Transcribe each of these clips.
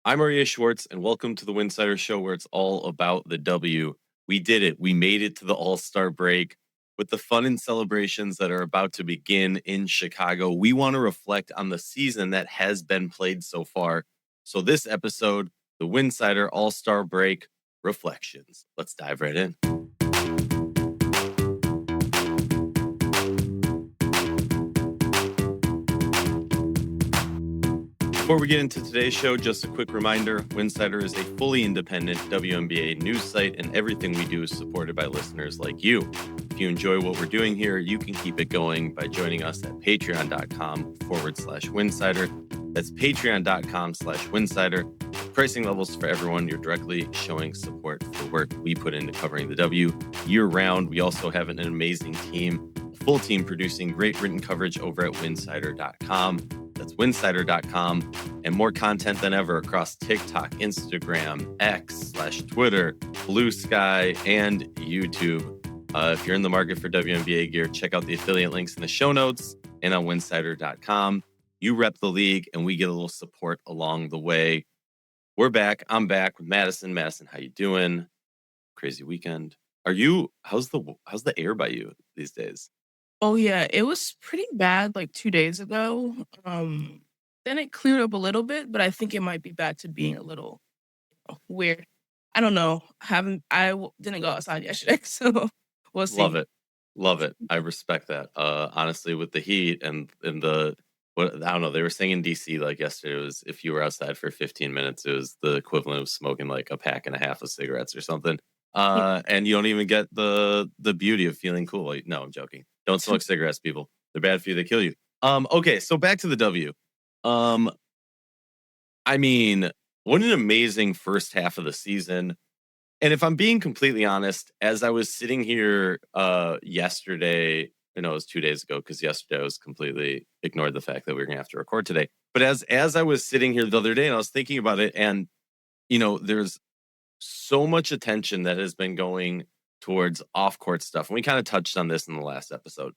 I'm Aryeh Schwartz, and welcome to the Winsidr Show, where it's all about the W. We did it. We made it to the All-Star break. With the fun and celebrations that are about to begin in Chicago, we want to reflect on the season that has been played so far. So this episode, the Winsidr All-Star Break Reflections. Let's dive right in. Before we get into today's show, just a quick reminder, Winsidr is a fully independent WNBA news site, and everything we do is supported by listeners like you. If you enjoy what we're doing here, you can keep it going by joining us at patreon.com/Winsidr. That's patreon.com/Winsidr. Pricing levels for everyone. You're directly showing support for work we put into covering the W year round. We also have an amazing team, a full team producing great written coverage over at Winsidr.com. That's Winsidr.com, and more content than ever across TikTok, Instagram, X/Twitter, Blue Sky, and YouTube. If you're in the market for WNBA gear, check out the affiliate links in the show notes and on Winsidr.com. You rep the league, and we get a little support along the way. We're back. I'm back with Madisyn. Madisyn, how you doing? Crazy weekend. How's the air by you these days? Oh yeah, it was pretty bad like 2 days ago. Then it cleared up a little bit, but I think it might be back to being a little weird. I don't know. Didn't go outside yesterday, so we'll Love see. it. Love it. I respect that. Honestly, with the heat and the what I don't know, they were saying in DC like yesterday, it was if you were outside for 15 minutes, it was the equivalent of smoking like a pack and a half of cigarettes or something. And you don't even get the beauty of feeling cool. Like, no, I'm joking. Don't smoke cigarettes, people. They're bad for you, they kill you. Okay, so back to the W. Um, I mean, what an amazing first half of the season. And if I'm being completely honest, as I was sitting here yesterday, I know it was 2 days ago because yesterday I was completely ignored the fact that we were gonna have to record today. But as I was sitting here the other day and I was thinking about it, and there's so much attention that has been going towards off-court stuff. And we kind of touched on this in the last episode.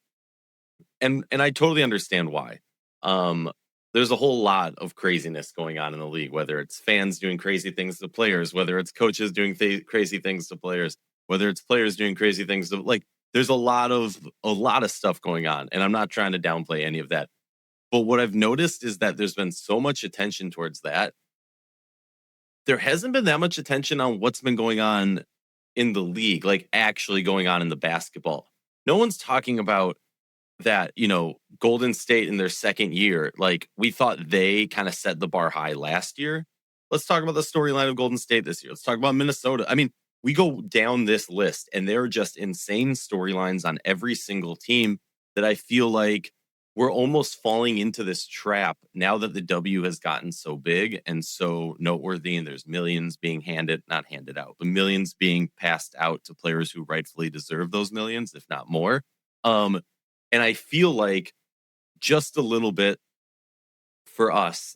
And I totally understand why. Um, there's a whole lot of craziness going on in the league, whether it's fans doing crazy things to players, whether it's coaches doing crazy things to players, whether it's players doing crazy things to like. There's a lot of stuff going on, and I'm not trying to downplay any of that. But what I've noticed is that there's been so much attention towards that. There hasn't been that much attention on what's been going on in the league, like actually going on in the basketball. No one's talking about that, Golden State in their second year, like we thought they kind of set the bar high last year. Let's talk about the storyline of Golden State this year. Let's talk about Minnesota. I mean, we go down this list and there are just insane storylines on every single team that I feel like we're almost falling into this trap now that the W has gotten so big and so noteworthy, and there's millions being not handed out, but millions being passed out to players who rightfully deserve those millions, if not more. And I feel like just a little bit for us,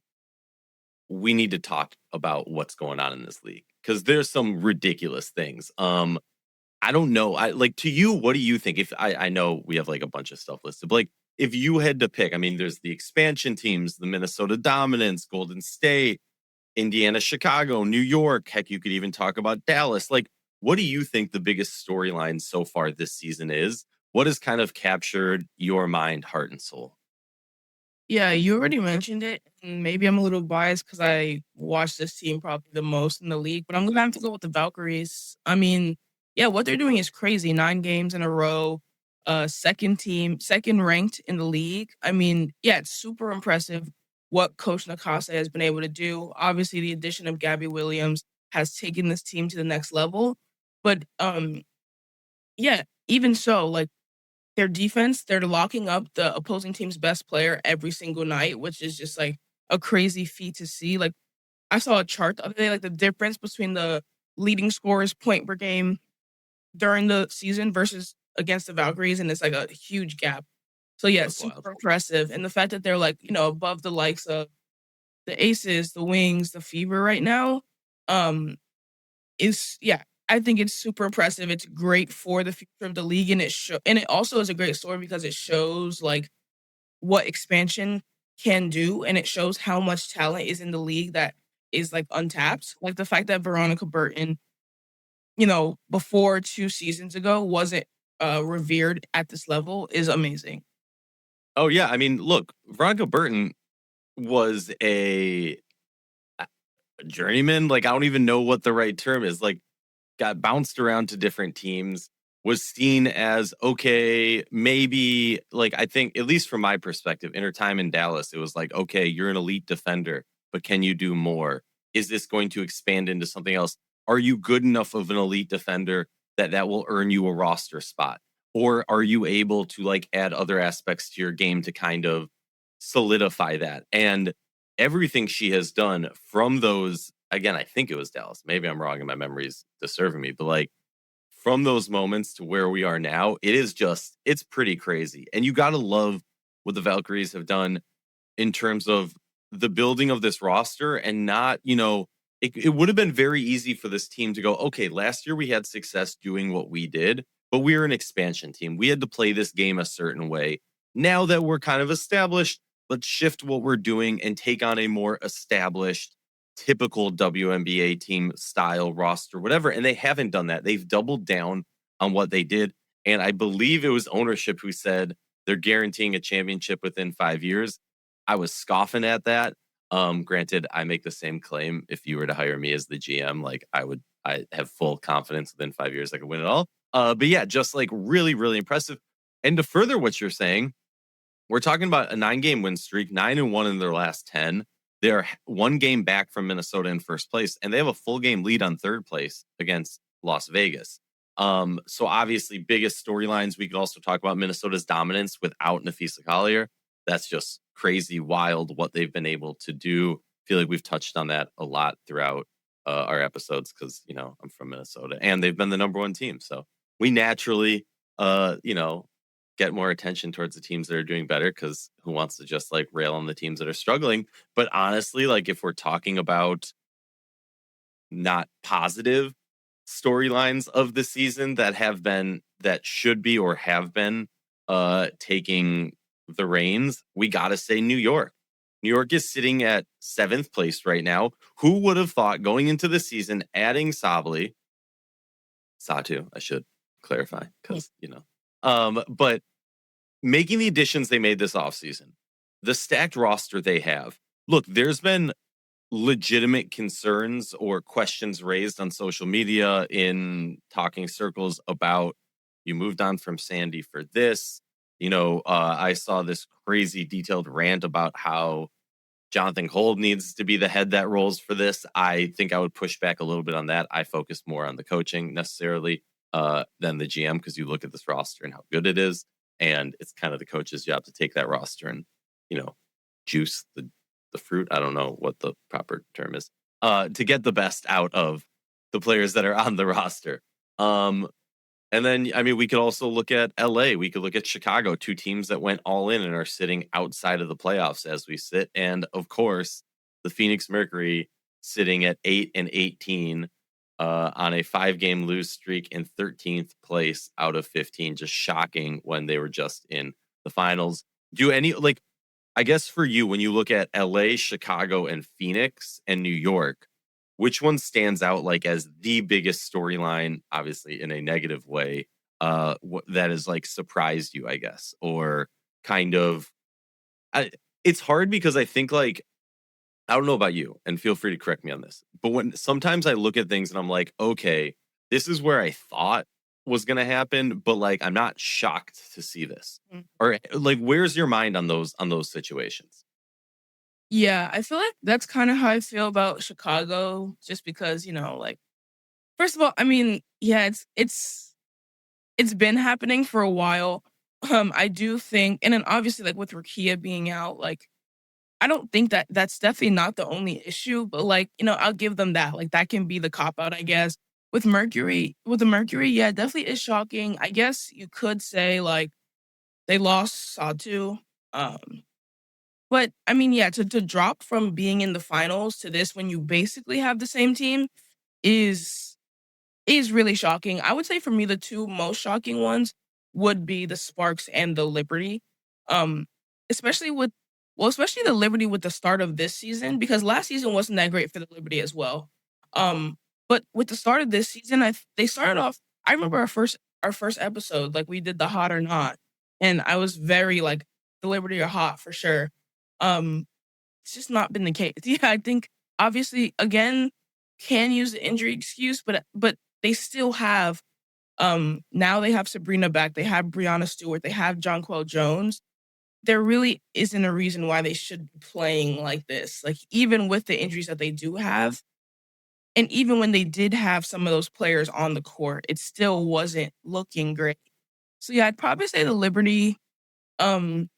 we need to talk about what's going on in this league because there's some ridiculous things. I don't know. I like to you, what do you think? If I know we have like a bunch of stuff listed, but like if you had to pick, I mean, there's the expansion teams, the Minnesota Dominants, Golden State, Indiana, Chicago, New York. Heck, you could even talk about Dallas. Like, what do you think the biggest storyline so far this season is? What has kind of captured your mind, heart, and soul? Yeah, you already mentioned it. And maybe I'm a little biased because I watched this team probably the most in the league, but I'm gonna have to go with the Valkyries. I mean, yeah, what they're doing is crazy. 9 games in a row, second ranked in the league. I mean, yeah, it's super impressive what Coach Nakasa has been able to do. Obviously, the addition of Gabby Williams has taken this team to the next level. But yeah, even so, like their defense, they're locking up the opposing team's best player every single night, which is just like a crazy feat to see. Like I saw a chart the other day, like the difference between the leading scorers point per game during the season versus against the Valkyries, and it's like a huge gap. So yeah, it's That's wild. super impressive. And the fact that they're like, above the likes of the Aces, the Wings, the Fever right now, um, is yeah, I think it's super impressive. It's great for the future of the league, and it also is a great story because it shows like what expansion can do, and it shows how much talent is in the league that is like untapped. Like the fact that Veronica Burton, before 2 seasons ago wasn't revered at this level is amazing. Oh yeah, I mean, look, Veronica Burton was a journeyman. Like I don't even know what the right term is. Like got bounced around to different teams, was seen as okay, maybe like I think, at least from my perspective, in her time in Dallas, it was like, okay, you're an elite defender, but can you do more? Is this going to expand into something else? Are you good enough of an elite defender that will earn you a roster spot? Or are you able to like add other aspects to your game to kind of solidify that? And everything she has done from those, again, I think it was Dallas. Maybe I'm wrong and my memory's disturbing me, but like from those moments to where we are now, it's pretty crazy. And you got to love what the Valkyries have done in terms of the building of this roster and not, it would have been very easy for this team to go, okay, last year we had success doing what we did, but we were an expansion team. We had to play this game a certain way. Now that we're kind of established, let's shift what we're doing and take on a more established, typical WNBA team style roster, whatever. And they haven't done that. They've doubled down on what they did. And I believe it was ownership who said they're guaranteeing a championship within 5 years. I was scoffing at that. Granted, I make the same claim. If you were to hire me as the GM, like I have full confidence within 5 years I could win it all. But yeah, just like really, really impressive. And to further what you're saying, we're talking about a 9-game win streak, 9-1 in their last 10. They're 1 game back from Minnesota in first place, and they have a full game lead on third place against Las Vegas. So obviously, biggest storylines. We could also talk about Minnesota's dominance without Nafisa Collier. That's just crazy, wild what they've been able to do. I feel like we've touched on that a lot throughout our episodes because, I'm from Minnesota and they've been the number 1 team. So we naturally, get more attention towards the teams that are doing better because who wants to just like rail on the teams that are struggling? But honestly, like if we're talking about not positive storylines of the season that should be or have been taking the reins, we got to say New York. New York is sitting at 7th place right now. Who would have thought going into the season, adding Satu, I should clarify because, but making the additions they made this offseason, the stacked roster they have. Look, there's been legitimate concerns or questions raised on social media in talking circles about you moved on from Sandy for this. I saw this crazy detailed rant about how Jonathan Cole needs to be the head that rolls for this. I think I would push back a little bit on that. I focus more on the coaching necessarily than the GM because you look at this roster and how good it is. And it's kind of the coach's job to take that roster and, juice the fruit. I don't know what the proper term is, to get the best out of the players that are on the roster. And then, I mean, we could also look at LA. We could look at Chicago, 2 teams that went all in and are sitting outside of the playoffs as we sit. And of course, the Phoenix Mercury sitting at 8-18 on a 5-game lose streak in 13th place out of 15. Just shocking when they were just in the finals. I guess for you, when you look at LA, Chicago, and Phoenix and New York, which one stands out like as the biggest storyline, obviously in a negative way, that has like surprised you, I guess, or kind of, it's hard because I think like, I don't know about you, and feel free to correct me on this, but when sometimes I look at things and I'm like, okay, this is where I thought was going to happen, but like, I'm not shocked to see this. Or like, where's your mind on those situations? Yeah, I feel like that's kind of how I feel about Chicago, just because, like, first of all, I mean, yeah, it's been happening for a while. I do think, and then obviously, like with Rukia being out, like I don't think that that's definitely not the only issue, but like I'll give them that. Like that can be the cop out, I guess. With the Mercury, yeah, it definitely is shocking. I guess you could say like they lost Satu. Um, but I mean, yeah, to drop from being in the finals to this when you basically have the same team is is really shocking. I would say for me, the 2 most shocking ones would be the Sparks and the Liberty. Um, especially Well, especially the Liberty with the start of this season, because last season wasn't that great for the Liberty as well. But with the start of this season, they started off. I remember our first episode, like we did the hot or not, and I was very like the Liberty are hot for sure. It's just not been the case. Yeah, I think obviously again can use the injury excuse, but they still have now they have Sabrina back, they have Brianna Stewart, they have Jonquel Jones. There really isn't a reason why they should be playing like this. Like even with the injuries that they do have, and even when they did have some of those players on the court, it still wasn't looking great. So yeah, I'd probably say the Liberty. Um,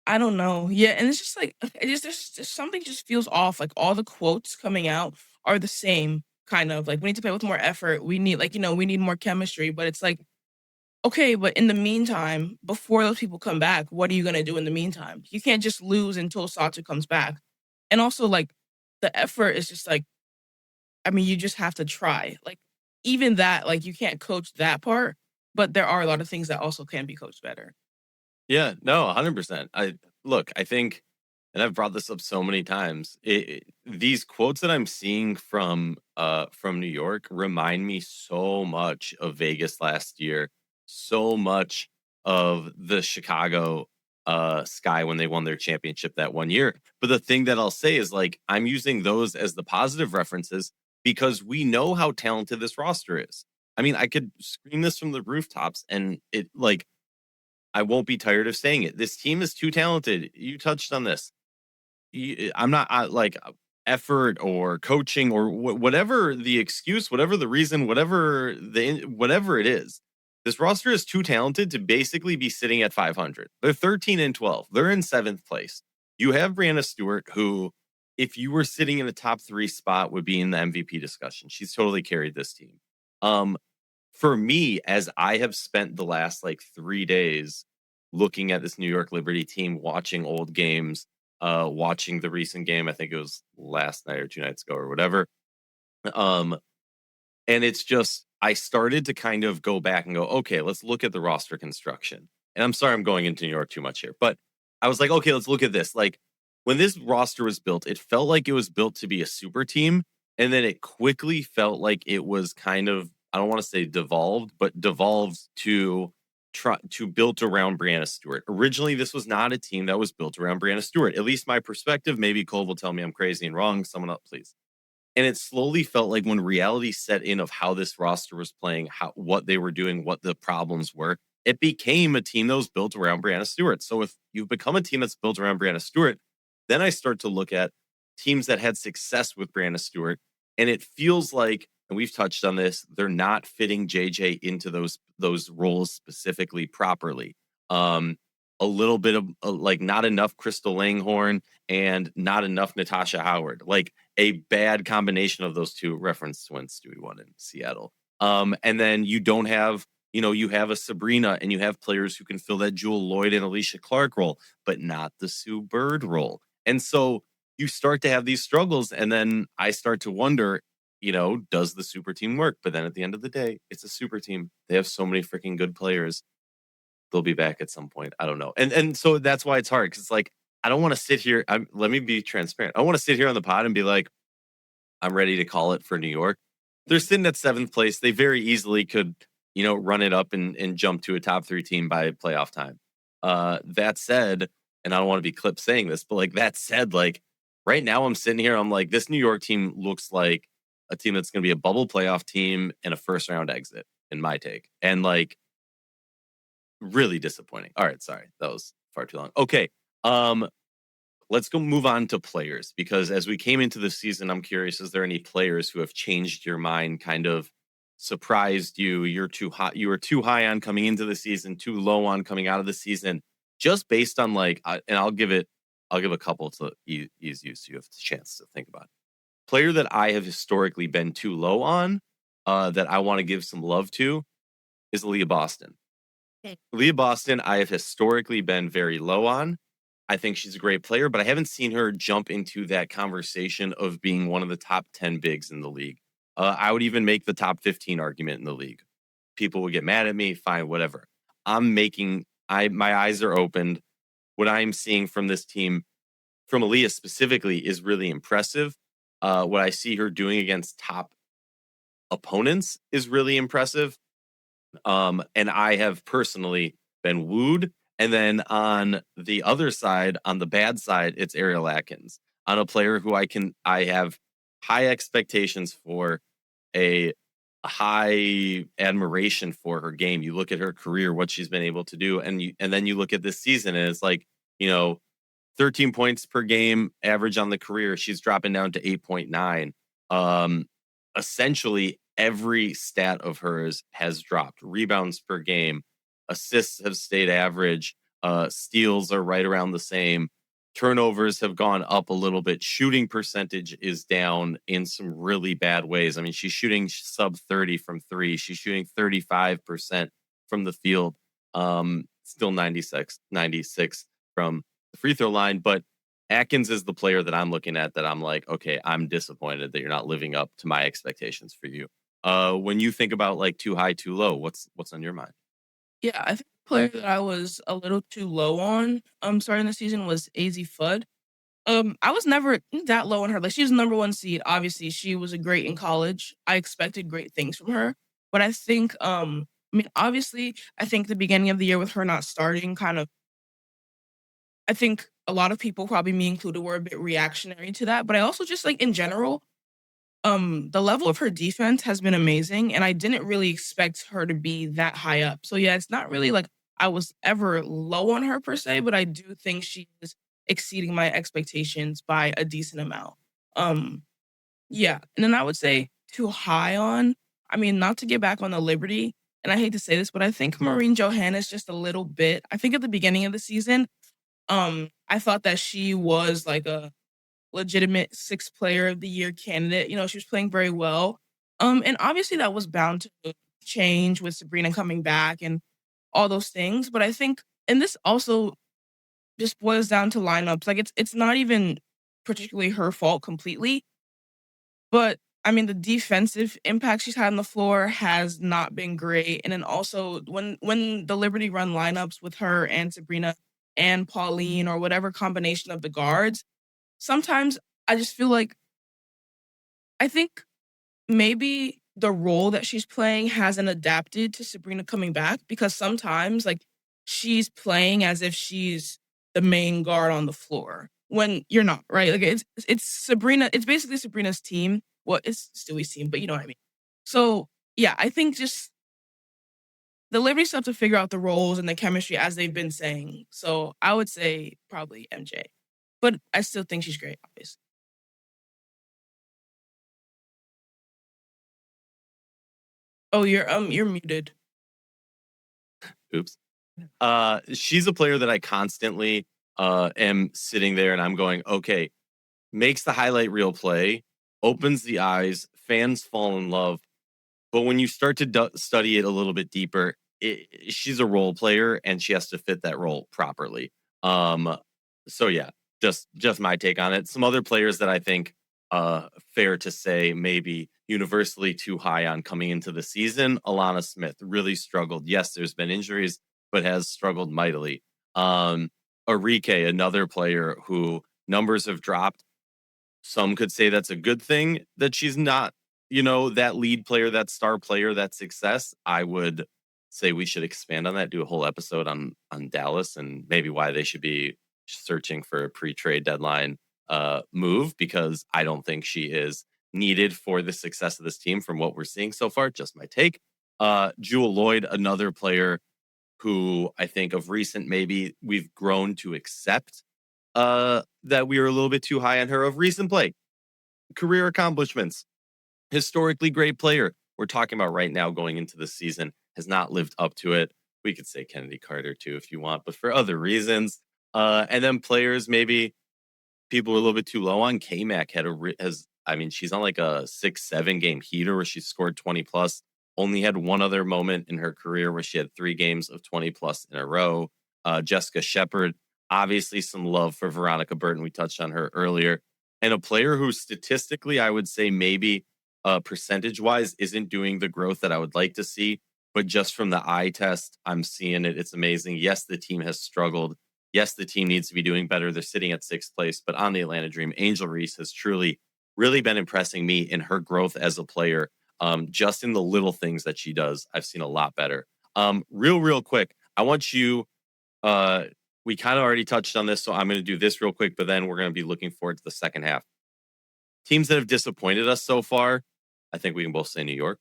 I don't know. Yeah, and it's just like it just there's something just feels off. Like all the quotes coming out are the same, kind of like we need to play with more effort. We need we need more chemistry. But it's like, okay, but in the meantime, before those people come back, what are you gonna do in the meantime? You can't just lose until Satu comes back. And also like the effort is just like, I mean, you just have to try. Like even that, like you can't coach that part, but there are a lot of things that also can be coached better. Yeah, no, 100%. I think, and I've brought this up so many times. These quotes that I'm seeing from New York remind me so much of Vegas last year, so much of the Chicago Sky when they won their championship that one year. But the thing that I'll say is like I'm using those as the positive references because we know how talented this roster is. I mean, I could scream this from the rooftops, and it like I won't be tired of saying it. This team is too talented. You touched on this. I'm not like effort or coaching or whatever the excuse, whatever the reason, whatever it is. This roster is too talented to basically be sitting at 500. They're 13 and 12. They're in 7th place. You have Brianna Stewart, who, if you were sitting in a top 3 spot, would be in the MVP discussion. She's totally carried this team. For me, as I have spent the last like 3 days looking at this New York Liberty team, watching old games, watching the recent game, I think it was last night or 2 nights ago or whatever. And it's just, I started to kind of go back and go, okay, let's look at the roster construction. And I'm sorry I'm going into New York too much here, but I was like, okay, let's look at this. Like when this roster was built, it felt like it was built to be a super team. And then it quickly felt like it was kind of, I don't want to say devolved, but devolved to try to built around Brianna Stewart. Originally, this was not a team that was built around Brianna Stewart. At least my perspective. Maybe Cole will tell me I'm crazy and wrong. Someone up, please. And it slowly felt like when reality set in of how this roster was playing, what they were doing, what the problems were, it became a team that was built around Brianna Stewart. So if you've become a team that's built around Brianna Stewart, then I start to look at teams that had success with Brianna Stewart. And it feels like, and we've touched on this, they're not fitting JJ into those roles specifically properly. A little bit of like not enough Crystal Langhorn and not enough Natasha Howard. Like a bad combination of those two. Reference when Stewie won in Seattle. And then you don't have, you have a Sabrina and you have players who can fill that Jewel Lloyd and Alicia Clark role, but not the Sue Bird role. And so you start to have these struggles, and then I start to wonder, does the super team work? But then at the end of the day, it's a super team. They have so many freaking good players. They'll be back at some point. I don't know. And so that's why it's hard, because it's like, I don't want to sit here. Let me be transparent. I want to sit here on the pod and be like, I'm ready to call it for New York. They're sitting at 7th place. They very easily could, run it up and jump to a top 3 team by playoff time. That said, and I don't want to be clipped saying this, but like that said, like right now I'm sitting here, I'm like, this New York team looks like a team that's going to be a bubble playoff team and a first round exit, in my take. And like, really disappointing. All right, sorry. That was far too long. Okay. Let's go move on to players, because as we came into the season, I'm curious, is there any players who have changed your mind, kind of surprised you? You were too high on coming into the season, too low on coming out of the season, just based on like, and I'll give a couple to ease you so you have a chance to think about it. Player that I have historically been too low on, that I want to give some love to, is Leah Boston. Leah Boston, I have historically been very low on. I think she's a great player, but I haven't seen her jump into that conversation of being one of the top 10 bigs in the league. I would even make the top 15 argument in the league. People would get mad at me. Fine, whatever. My eyes are opened. what I'm seeing from this team, from Aaliyah specifically, is really impressive. What I see her doing against top opponents is really impressive. And I have personally been wooed. And then on the other side, on the bad side, it's Ariel Atkins, on a player who I have high expectations for, a high admiration for her game. You look at her career, what she's been able to do, and then you look at this season, and it's like, you know, 13 points per game average on the career. She's dropping down to 8.9. Um, Essentially, every stat of hers has dropped. Rebounds per game, assists have stayed average, steals are right around the same. Turnovers have gone up a little bit. Shooting percentage is down in some really bad ways. I mean, she's shooting sub 30 from three. She's shooting 35% from the field. Still 96 from the free throw line. But Atkins is the player that I'm looking at that I'm like, okay, I'm disappointed that you're not living up to my expectations for you. When you think about like too high, too low, what's on your mind? Yeah, I think the player that I was a little too low on starting the season was AZ Fudd. I was never that low on her. Like, she was the number one seed. Obviously, she was a great in college. I expected great things from her. But I think I mean, obviously, I think the beginning of the year with her not starting kind of, I think a lot of people, probably me included, were a bit reactionary to that. But I also just, like, in general, the level of her defense has been amazing, and I didn't really expect her to be that high up. So yeah, it's not really like I was ever low on her per se, but I do think she is exceeding my expectations by a decent amount. Um, yeah, and then I would say too high on. I mean, not to get back on the Liberty, and I hate to say this, but I think Maureen Johannes just a little bit. I think at the beginning of the season, I thought that she was like a legitimate sixth player of the year candidate. You know, she was playing very well. And obviously that was bound to change with Sabrina coming back and all those things. But I think, and this also just boils down to lineups. Like, it's not even particularly her fault completely, but I mean the defensive impact she's had on the floor has not been great. And then also when the Liberty run lineups with her and Sabrina and Pauline, or whatever combination of the guards, sometimes I just feel like, I think maybe the role that she's playing hasn't adapted to Sabrina coming back, because sometimes, like, she's playing as if she's the main guard on the floor when you're not, right? Like, it's Sabrina, it's basically Sabrina's team. Well, it's Stewie's team, but you know what I mean. So yeah, I think just the Liberty still have to figure out the roles and the chemistry, as they've been saying. So I would say probably MJ, but I still think she's great, obviously. Oh, you're muted. Oops. She's a player that I constantly am sitting there and I'm going, okay, makes the highlight reel play, opens the eyes, fans fall in love. But when you start to study it a little bit deeper, she's a role player and she has to fit that role properly. Um, so yeah, just my take on it. Some other players that I think fair to say maybe universally too high on coming into the season. Alana Smith really struggled. Yes, there's been injuries, but has struggled mightily. Aryeh, another player who numbers have dropped. Some could say that's a good thing that she's not, that lead player, that star player, that success. I would say we should expand on that, do a whole episode on Dallas and maybe why they should be searching for a pre-trade deadline move, because I don't think she is needed for the success of this team from what we're seeing so far. Just my take. Jewel Lloyd, another player who I think of recent, maybe we've grown to accept that we were a little bit too high on her. Of recent play, career accomplishments, historically great player. We're talking about right now going into the season has not lived up to it. We could say Kennedy Carter too if you want, but for other reasons. And then players maybe people were a little bit too low on. K-Mac she's on like a 6-7 game heater where she scored 20 plus. Only had one other moment in her career where she had 3 games of 20 plus in a row. Jessica Shepard, obviously some love for Veronica Burton. We touched on her earlier. And a player who statistically, I would say maybe percentage wise isn't doing the growth that I would like to see. But just from the eye test, I'm seeing it. It's amazing. Yes, the team has struggled. Yes, the team needs to be doing better. They're sitting at 6th place, but on the Atlanta Dream, Angel Reese has truly, really been impressing me in her growth as a player. Just in the little things that she does, I've seen a lot better. Real quick, I want you. We kind of already touched on this, so I'm going to do this real quick, but then we're going to be looking forward to the second half. Teams that have disappointed us so far, I think we can both say New York,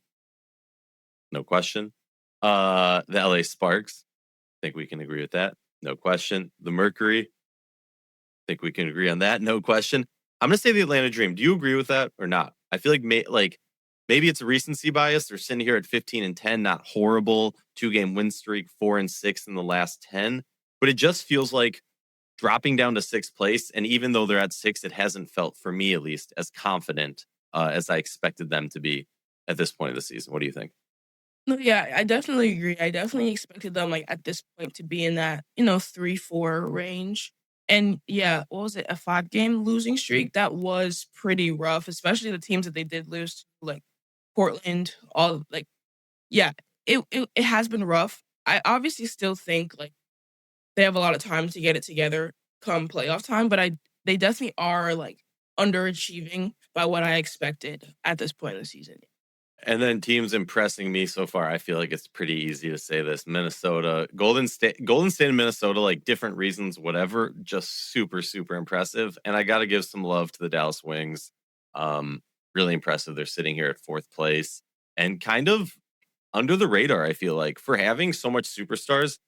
no question. The LA Sparks, I think we can agree with that, no question. The Mercury, I think we can agree on that, no question. I'm going to say the Atlanta Dream. Do you agree with that or not? I feel like maybe it's a recency bias. They're sitting here at 15-10, not horrible. 2-game win streak, 4-6 in the last 10. But it just feels like dropping down to 6th place. And even though they're at 6, it hasn't felt, for me at least, as confident as I expected them to be at this point of the season. What do you think? No, yeah, I definitely agree. I definitely expected them like at this point to be in that, 3-4 range. And yeah, what was it? A 5-game losing streak? That was pretty rough, especially the teams that they did lose to, like Portland, all like yeah, it has been rough. I obviously still think like they have a lot of time to get it together come playoff time, but they definitely are like underachieving by what I expected at this point in the season. And then teams impressing me so far, I feel like it's pretty easy to say this. Minnesota, Golden State and Minnesota, like different reasons, whatever, just super, super impressive. And I got to give some love to the Dallas Wings. Really impressive. They're sitting here at 4th place and kind of under the radar, I feel like, for having so much superstars,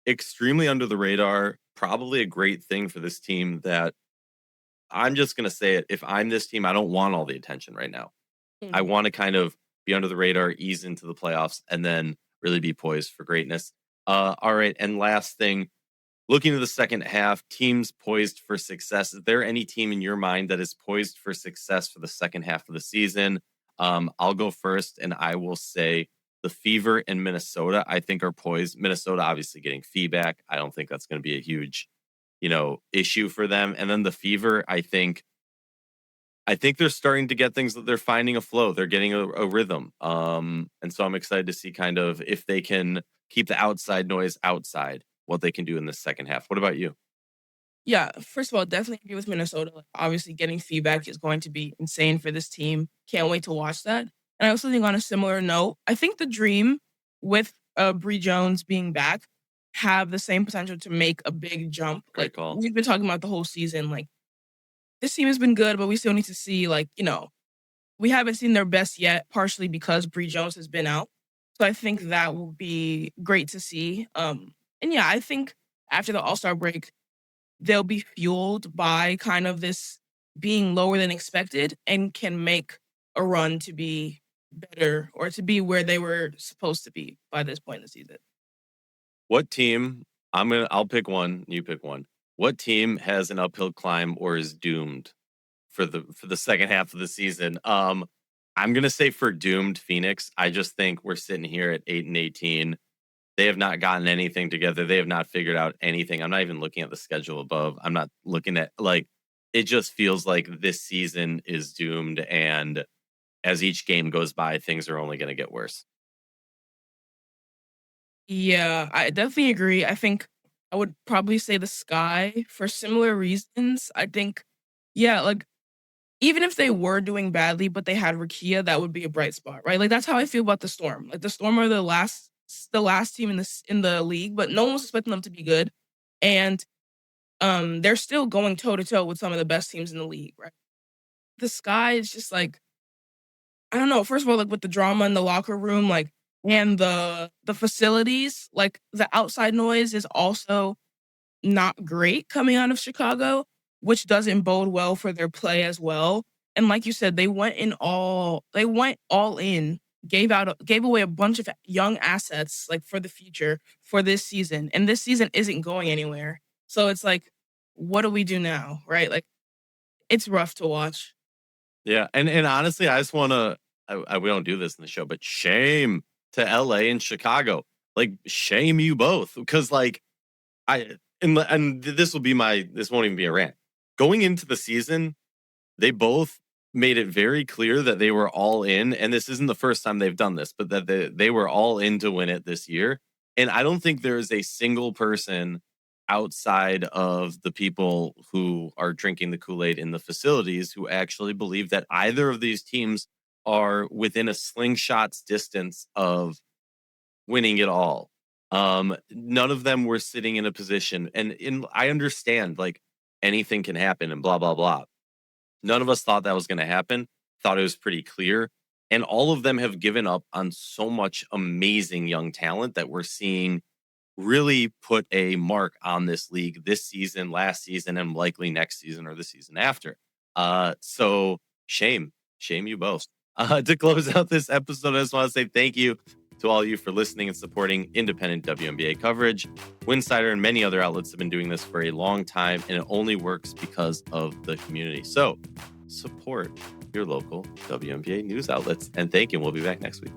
extremely under the radar. Probably a great thing for this team that I'm just going to say it. If I'm this team, I don't want all the attention right now. I want to kind of be under the radar, ease into the playoffs, and then really be poised for greatness. All right. And last thing, looking to the second half, teams poised for success. Is there any team in your mind that is poised for success for the second half of the season? I'll go first, and I will say the Fever in Minnesota, I think, are poised. Minnesota obviously getting feedback. I don't think that's going to be a huge, issue for them. And then the Fever, I think they're starting to get things that they're finding a flow. They're getting a rhythm. And so I'm excited to see kind of if they can keep the outside noise outside, what they can do in the second half. What about you? Yeah, first of all, definitely agree with Minnesota. Like, obviously, getting feedback is going to be insane for this team. Can't wait to watch that. And I also think on a similar note, I think the Dream with Bree Jones being back have the same potential to make a big jump. Great Like call. we've been talking about the whole season. Like this team has been good, but we still need to see we haven't seen their best yet, partially because Bree Jones has been out. So I think that will be great to see. And yeah, I think after the All-Star break, they'll be fueled by kind of this being lower than expected and can make a run to be better or to be where they were supposed to be by this point in the season. What team? I'll pick one. You pick one. What team has an uphill climb or is doomed for the second half of the season? I'm gonna say for doomed Phoenix. I just think we're sitting here at 8-18. They have not gotten anything together. They have not figured out anything. I'm not even looking at the schedule above. I'm not looking at it just feels like this season is doomed. And as each game goes by, things are only going to get worse. Yeah, I definitely agree. I think I would probably say the Sky for similar reasons. I think, yeah, like even if they were doing badly, but they had Rakia, that would be a bright spot, right? Like that's how I feel about the Storm. Like the Storm are the last team in the league, but no one was expecting them to be good, and they're still going toe to toe with some of the best teams in the league, right? The Sky is just like I don't know. First of all, like with the drama in the locker room, like and the facilities, like the outside noise is also not great coming out of Chicago, which doesn't bode well for their play as well. And like you said, they went all in, gave away a bunch of young assets like for the future for this season. And this season isn't going anywhere. So it's like, what do we do now? Right? Like it's rough to watch. Yeah, and honestly, I just want to. We don't do this in the show, but shame to LA and Chicago. Like shame you both because this will be this won't even be a rant. Going into the season, they both made it very clear that they were all in, and this isn't the first time they've done this, but that they were all in to win it this year. And I don't think there is a single person outside of the people who are drinking the Kool-Aid in the facilities who actually believe that either of these teams are within a slingshot's distance of winning it all. None of them were sitting in a position, and I understand like anything can happen and blah blah blah. None of us thought that was going to happen. Thought it was pretty clear, and all of them have given up on so much amazing young talent that we're seeing really put a mark on this league this season, last season, and likely next season or the season after. So shame you both. To close out this episode, I just want to say thank you to all of you for listening and supporting independent WNBA coverage. Winsidr and many other outlets have been doing this for a long time, and it only works because of the community. So support your local WNBA news outlets. And thank you. We'll be back next week.